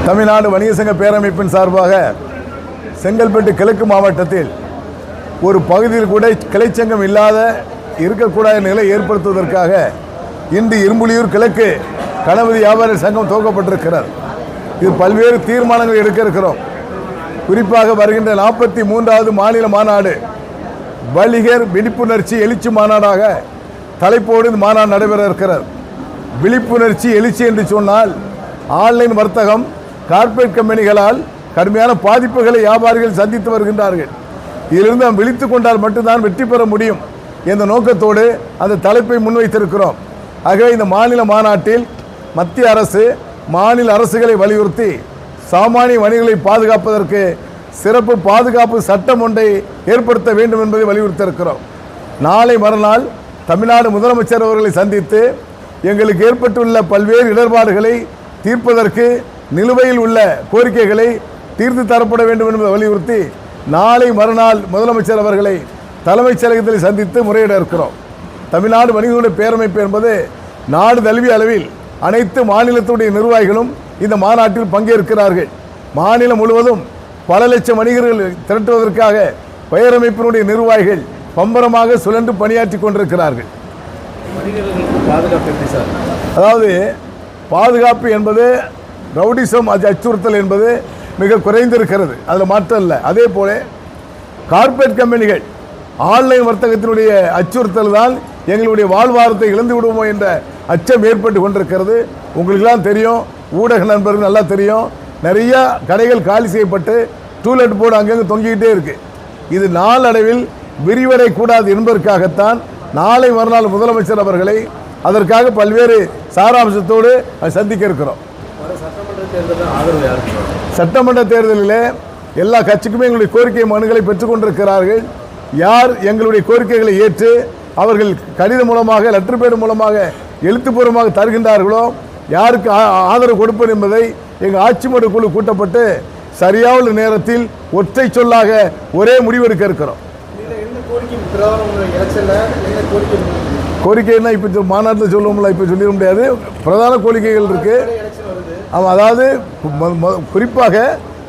தமிழ்நாடு வணிக சங்க பேரமைப்பின் சார்பாக செங்கல்பட்டு கிழக்கு மாவட்டத்தில் ஒரு பகுதியில் கூட கிளைச்சங்கம் இல்லாத இருக்கக்கூடாத நிலை ஏற்படுத்துவதற்காக இன்று இரும்புலியூர் கிழக்கு கணபதி வியாபாரி சங்கம் துவக்கப்பட்டிருக்கிறது. இது பல்வேறு தீர்மானங்கள் எடுக்க இருக்கிறோம். குறிப்பாக வருகின்ற 43வது மாநில மாநாடு வணிகர் விழிப்புணர்ச்சி எழுச்சி மாநாடாக தலைப்போடு இந்த மாநாடு நடைபெற இருக்கிறது. விழிப்புணர்ச்சி எழுச்சி என்று சொன்னால் ஆன்லைன் வர்த்தகம் கார்ப்பரேட் கம்பெனிகளால் கடுமையான பாதிப்புகளை வியாபாரிகள் சந்தித்து வருகின்றார்கள். இதிலிருந்து நாம் விழித்து கொண்டால் மட்டும்தான் வெற்றி பெற முடியும் என்ற நோக்கத்தோடு அந்த தலைப்பை முன்வைத்திருக்கிறோம். ஆகவே இந்த மாநில மாநாட்டில் மத்திய அரசு மாநில அரசுகளை வலியுறுத்தி சாமானிய வணிகர்களை பாதுகாப்பதற்கு சிறப்பு பாதுகாப்பு சட்டம் ஒன்றை ஏற்படுத்த வேண்டும் என்பதை வலியுறுத்தியிருக்கிறோம். நாளை மறுநாள் தமிழ்நாடு முதலமைச்சர் அவர்களை சந்தித்து எங்களுக்கு ஏற்பட்டுள்ள பல்வேறு இடர்பாடுகளை தீர்ப்பதற்கு நிலுவையில் உள்ள கோரிக்கைகளை தீர்த்து தரப்பட வேண்டும் என்பதை வலியுறுத்தி நாளை மறுநாள் முதலமைச்சர் அவர்களை தலைமைச் செயலகத்தில் சந்தித்து முறையிட இருக்கிறோம். தமிழ்நாடு வணிகர்களுடைய பேரமைப்பு என்பது நாடு தழுவிய அளவில் அனைத்து மாநிலத்துடைய நிர்வாகிகளும் இந்த மாநாட்டில் பங்கேற்கிறார்கள். மாநிலம் முழுவதும் பல லட்சம் வணிகர்கள் திரட்டுவதற்காக பேரமைப்பினுடைய நிர்வாகிகள் பம்பரமாக சுழன்று பணியாற்றி கொண்டிருக்கிறார்கள். அதாவது பாதுகாப்பு என்பது ரவுடிசம் அச்சுறுத்தல் என்பது மிக குறைந்திருக்கிறது, அதில் மாற்றம் இல்லை. அதே போல கார்ப்பரேட் கம்பெனிகள் ஆன்லைன் வர்த்தகத்தினுடைய அச்சுறுத்தல் தான் எங்களுடைய வாழ்வாரத்தை இழந்து விடுவோமோ என்ற அச்சம் ஏற்பட்டு கொண்டிருக்கிறது. உங்களுக்கெல்லாம் தெரியும், ஊடக நண்பர்கள் நல்லா தெரியும், நிறைய கடைகள் காலி செய்யப்பட்டு டூலெட் போர்டு அங்கங்கே தொங்கிக்கிட்டே இருக்கு. இது நாளடைவில் விரிவடையக்கூடாது என்பதற்காகத்தான் நாளை மறுநாள் முதலமைச்சர் அவர்களை அதற்காக பல்வேறு சாராம்சத்தோடு சந்திக்க இருக்கிறோம். சட்டமன்ற தேர்தலில் எல்லா கட்சிக்குமே எங்களுடைய கோரிக்கை மனுக்களை பெற்றுக்கொண்டிருக்கிறார்கள். யார் எங்களுடைய கோரிக்கைகளை ஏற்று அவர்கள் கடிதம் மூலமாக லெட்டர் பேட் மூலமாக எழுத்துப்பூர்வமாக தருகின்றார்களோ யாருக்கு ஆதரவு கொடுப்பது என்பதை எங்கள் ஆட்சிமன்ற குழு கூட்டப்பட்டு சரியான நேரத்தில் ஒற்றை சொல்லாக ஒரே முடிவெடுக்க இருக்கிறோம். கோரிக்கைன்னா இப்போ மாநாட்டில் சொல்லுவோம்ல, இப்போ சொல்லிட முடியாது. பிரதான கோரிக்கைகள் இருக்கு. ஆமாம், அதாவது குறிப்பாக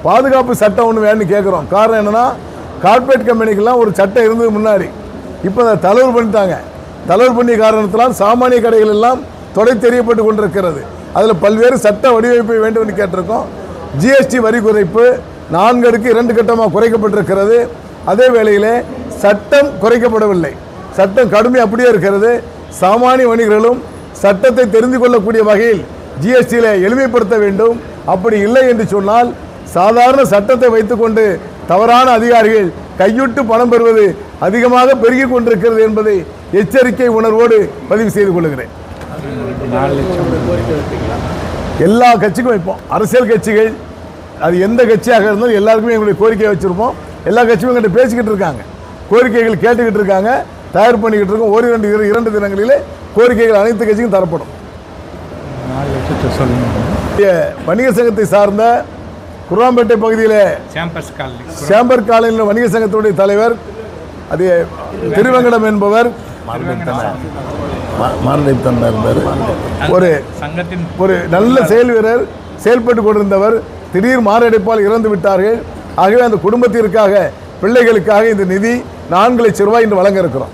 பாதுகாப்பு சட்டம் ஒன்று வேணும்னு கேட்குறோம். காரணம் என்னன்னா, கார்ப்பரேட் கம்பெனிக்கெல்லாம் ஒரு சட்டம் இருந்தது முன்னாடி, இப்போ அதை தளர்வு பண்ணிட்டாங்க. தளர்வு பண்ணிய காரணத்தினால் சாமானிய கடைகள் எல்லாம் தொடை தெரியப்பட்டு கொண்டிருக்கிறது. அதில் பல்வேறு சட்ட வடிவமைப்பை வேண்டும் என்று கேட்டிருக்கோம். ஜிஎஸ்டி வரி குறைப்பு 4 அடுக்கு 2 கட்டமாக குறைக்கப்பட்டிருக்கிறது. அதே வேளையில் சட்டம் குறைக்கப்படவில்லை, சட்டம் கடுமை அப்படியே இருக்கிறது. சாமானிய வணிகர்களும் சட்டத்தை தெரிந்து கொள்ளக்கூடிய வகையில் ஜிஎஸ்டியில் எளிமைப்படுத்த வேண்டும். அப்படி இல்லை என்று சொன்னால் சாதாரண சட்டத்தை வைத்துக்கொண்டு தவறான அதிகாரிகள் கையுட்டு பணம் பெறுவது அதிகமாக பெருகி கொண்டிருக்கிறது என்பதை எச்சரிக்கை உணர்வோடு பதிவு செய்து கொள்கிறேன். எல்லா கட்சிக்கும் வைப்போம். அரசியல் கட்சிகள் அது எந்த கட்சியாக இருந்தாலும் எல்லாருக்குமே எங்களுடைய கோரிக்கை வச்சிருப்போம். எல்லா கட்சியும் எங்கிட்ட பேசிக்கிட்டு இருக்காங்க, கோரிக்கைகள் கேட்டுக்கிட்டு இருக்காங்க, தயார் பண்ணிக்கிட்டு இருக்கோம். 2 தினங்களிலே கோரிக்கைகள் அனைத்து கட்சிக்கும் தரப்படும். வணிக சங்கத்தை சார்ந்த குர்ராம்பேட்டை பகுதியில் சேம்பர் காலனியில் வணிக சங்கத்துடைய தலைவர் அது திருவங்கடம் என்பவர் ஒரு நல்ல செயல் வீரர், செயல்பட்டு கொண்டிருந்தவர் திடீர் மாரடைப்பால் இறந்து விட்டார்கள். ஆகவே அந்த குடும்பத்திற்காக பிள்ளைகளுக்காக இந்த நிதி 4 லட்சம் ரூபாய் இன்று வழங்க இருக்கிறோம்.